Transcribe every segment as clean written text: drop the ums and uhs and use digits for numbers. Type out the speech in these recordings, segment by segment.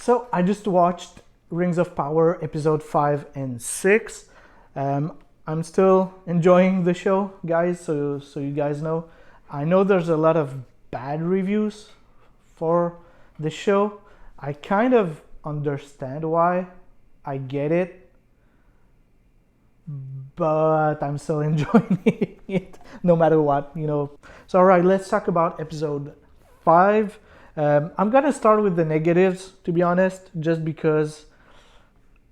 So I just watched Rings of Power episode 5 and 6. I'm still enjoying the show, guys, so you guys know. I know there's a lot of bad reviews for the show. I kind of understand why. I get it. But I'm still enjoying it no matter what, you know. So, all right, let's talk about episode 5. I'm gonna start with the negatives, to be honest, just because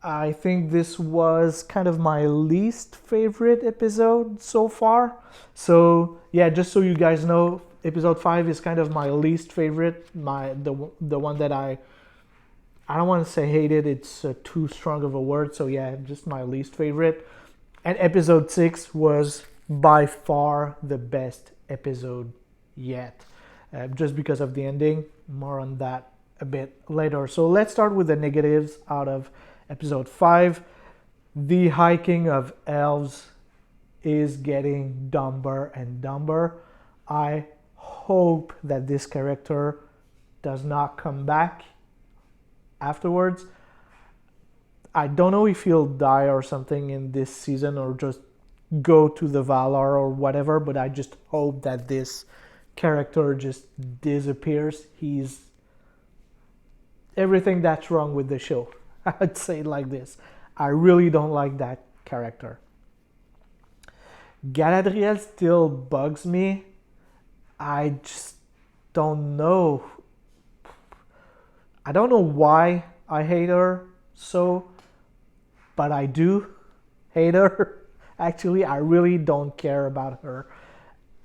I think this was kind of my least favorite episode so far. So yeah, just so you guys know, episode 5 is kind of my least favorite. The one that I don't want to say hated. It's too strong of a word. So yeah, just my least favorite. And episode 6 was by far the best episode yet. Just because of the ending. More on that a bit later. So let's start with the negatives out of episode 5. The hiking of elves is getting dumber and dumber. I hope that this character does not come back afterwards. I don't know if he'll die or something in this season or just go to the Valar or whatever, but I just hope that this character just disappears. He's everything that's wrong with the show. I'd say it like this. I really don't like that character. Galadriel still bugs me. I just don't know. I don't know why I hate her so, but I do hate her. Actually, I really don't care about her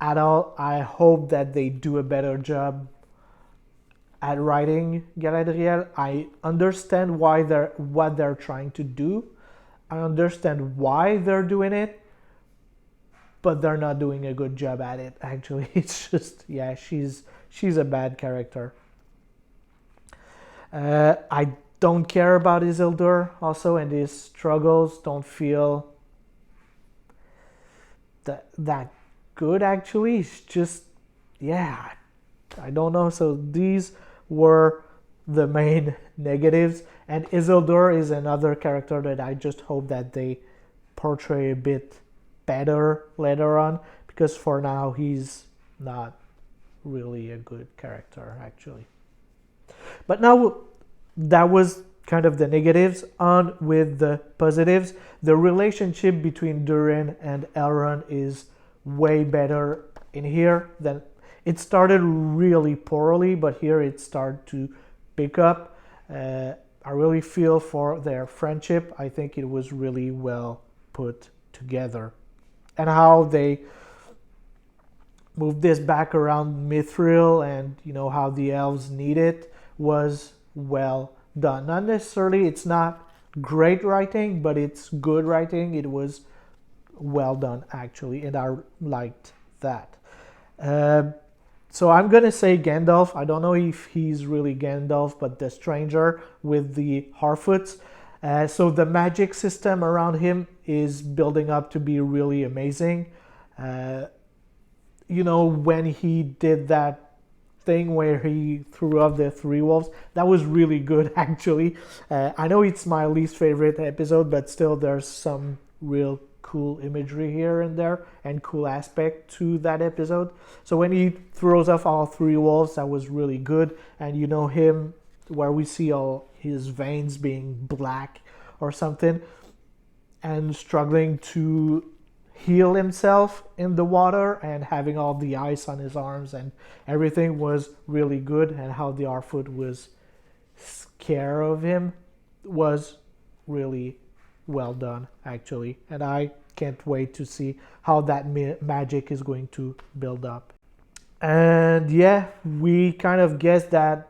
at all. I hope that they do a better job at writing Galadriel. I understand what they're trying to do. I understand why they're doing it, but they're not doing a good job at it. Actually, it's just yeah, she's a bad character. I don't care about Isildur also, and his struggles don't feel that good. Actually, it's just yeah, I don't know. So these were the main negatives, and Isildur is another character that I just hope that they portray a bit better later on, because for now he's not really a good character actually. But now that was kind of the negatives. On with the positives. The relationship between Durin and Elrond is way better in here than it started really poorly, but here it started to pick up. I really feel for their friendship. I think it was really well put together. And how they moved this back around Mithril and you know how the elves need it was well done. Not necessarily, it's not great writing, but it's good writing. It was well done actually, and I liked that. So I'm gonna say Gandalf. I don't know if he's really Gandalf, but the stranger with the Harfoots. So the magic system around him is building up to be really amazing. You know, when he did that thing where he threw off the three wolves, that was really good actually. I know it's my least favorite episode, but still there's some real cool imagery here and there and cool aspect to that episode. So when he throws off all three wolves, that was really good. And you know him where we see all his veins being black or something and struggling to heal himself in the water and having all the ice on his arms, and everything was really good. And how the Harfoot was scared of him was really well done actually, and I can't wait to see how that magic is going to build up. And yeah, we kind of guessed that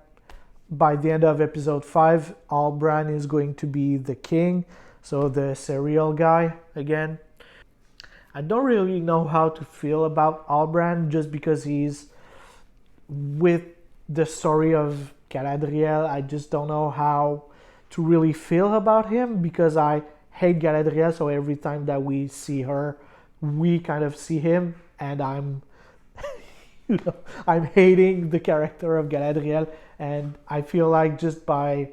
by the end of episode 5 Halbrand is going to be the king, so the cereal guy again. I don't really know how to feel about Halbrand, just because he's with the story of Galadriel. I just don't know how to really feel about him, because I hate Galadriel, so every time that we see her, we kind of see him, and I'm I'm hating the character of Galadriel, and I feel like just by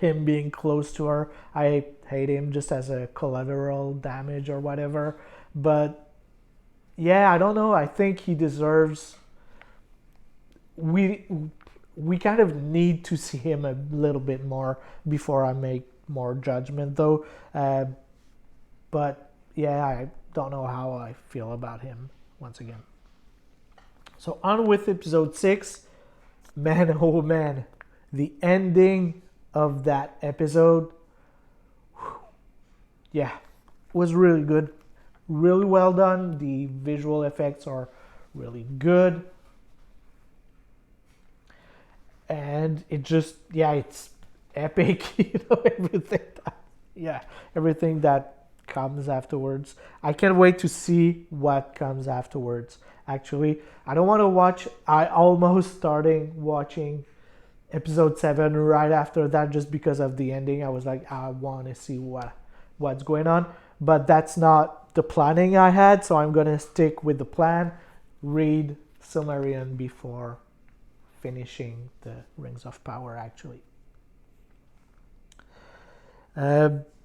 him being close to her. I hate him just as a collateral damage or whatever. But yeah, I don't know. I think he deserves. We we kind of need to see him a little bit more before I make more judgment, though. But yeah, I don't know how I feel about him once again. So on with episode 6. Man, oh man, the ending of that episode, yeah, was really good. Really well done. The visual effects are really good. And it just, yeah, it's epic. Everything that comes afterwards. I can't wait to see what comes afterwards. Actually, I don't want to watch. I almost starting watching episode 7 right after that just because of the ending. I was like, I want to see what's going on, but that's not the planning I had, so I'm gonna stick with the plan. Read Silmarillion before finishing the Rings of Power, actually.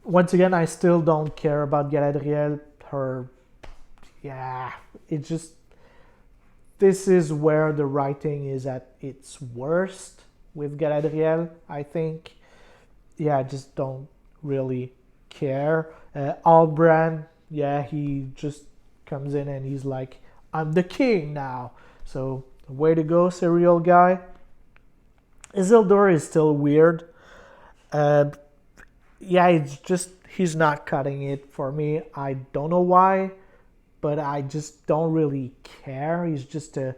Once again, I still don't care about Galadriel. It's just, this is where the writing is at its worst with Galadriel, I think. Yeah, I just don't really care. Albrand, yeah, he just comes in and he's like, I'm the king now. So, way to go, serial guy. Isildur is still weird. It's just, he's not cutting it for me. I don't know why, but I just don't really care. He's just a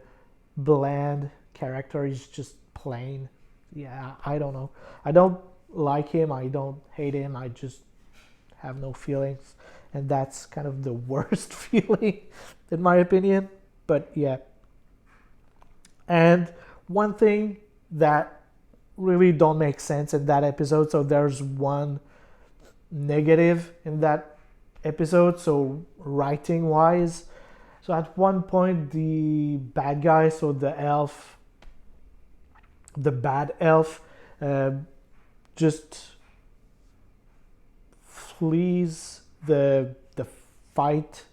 bland character. He's just plain. Yeah, I don't know. I don't like him. I don't hate him. I just have no feelings. And that's kind of the worst feeling, in my opinion. But yeah. And one thing that really don't make sense in that episode, so there's one negative in that episode, so writing wise. So at one point the bad guy, so the bad elf, just flees the fight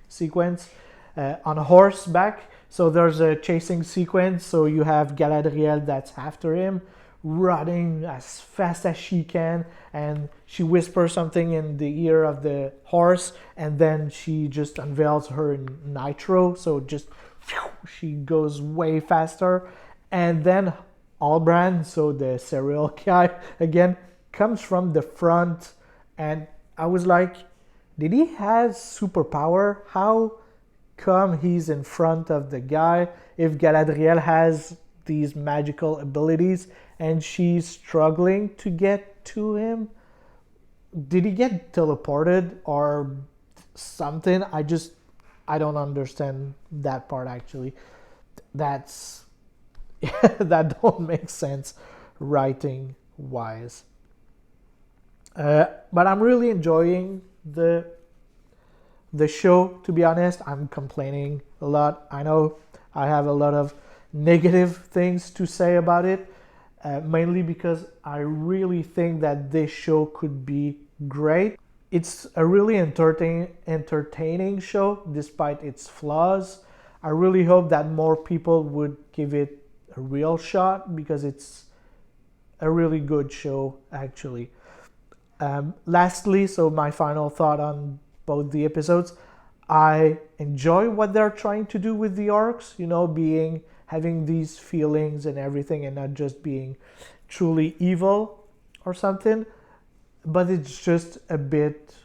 sequence on horseback. So there's a chasing sequence, so you have Galadriel that's after him, running as fast as she can, and she whispers something in the ear of the horse, and then she just unveils her nitro, so just she goes way faster. And then Albrand, so the serial guy again, comes from the front, and I was like, did he have superpower? How come he's in front of the guy if Galadriel has these magical abilities and she's struggling to get to him? Did he get teleported or something? I don't understand that part, actually. That don't make sense writing wise. But I'm really enjoying the show, to be honest. I'm complaining a lot. I know I have a lot of negative things to say about it, mainly because I really think that this show could be great. It's a really entertaining show despite its flaws. I really hope that more people would give it a real shot because it's a really good show, actually. Lastly, so my final thought on both the episodes, I enjoy what they're trying to do with the orcs, having these feelings and everything and not just being truly evil or something, but it's just a bit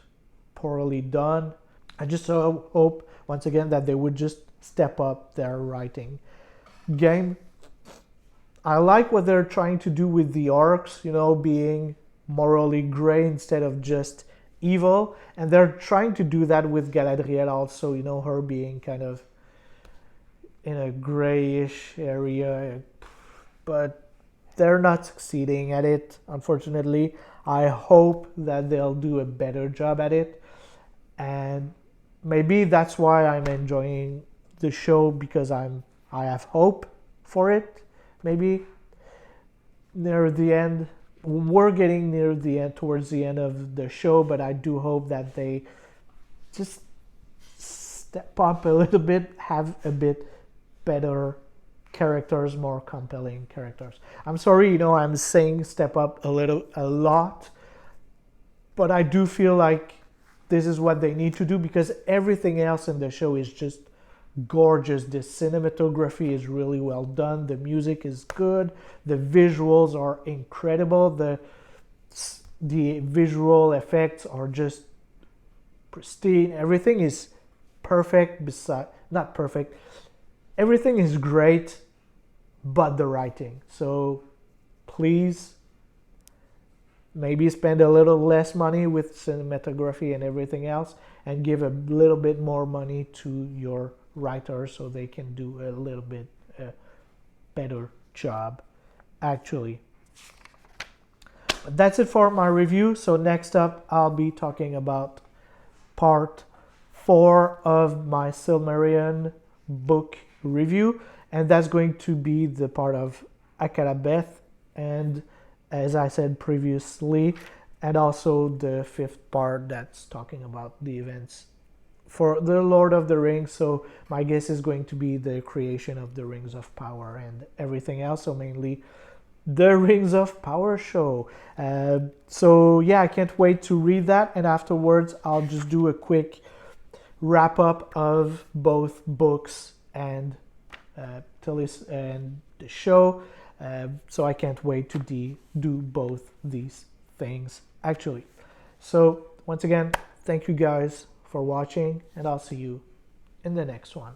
poorly done. I just hope, once again, that they would just step up their writing game. I like what they're trying to do with the orcs, being morally gray instead of just evil, and they're trying to do that with Galadriel also, her being kind of in a grayish area, but they're not succeeding at it, unfortunately. I hope that they'll do a better job at it, and maybe that's why I'm enjoying the show, because I have hope for it, maybe near the end. we're getting near the end, towards the end of the show, but I do hope that they just step up a little bit, have a bit better characters, more compelling characters. I'm sorry, I'm saying step up a lot, but I do feel like this is what they need to do, because everything else in the show is just gorgeous. The cinematography is really well done. The music is good. The visuals are incredible. The visual effects are just pristine. Everything is perfect. Not perfect. Everything is great, but the writing. So please, maybe spend a little less money with cinematography and everything else, and give a little bit more money to your writers so they can do a little bit better job, actually. But that's it for my review. So next up, I'll be talking about part 4 of my Silmarillion book review, and that's going to be the part of Akalabeth, and as I said previously, and also the 5th part that's talking about the events for the Lord of the Rings. So my guess is going to be the creation of the Rings of Power and everything else, so mainly the Rings of Power show. So yeah, I can't wait to read that, and afterwards I'll just do a quick wrap up of both books and and the show. So I can't wait to do both these things, actually. So once again, thank you guys for watching, and I'll see you in the next one.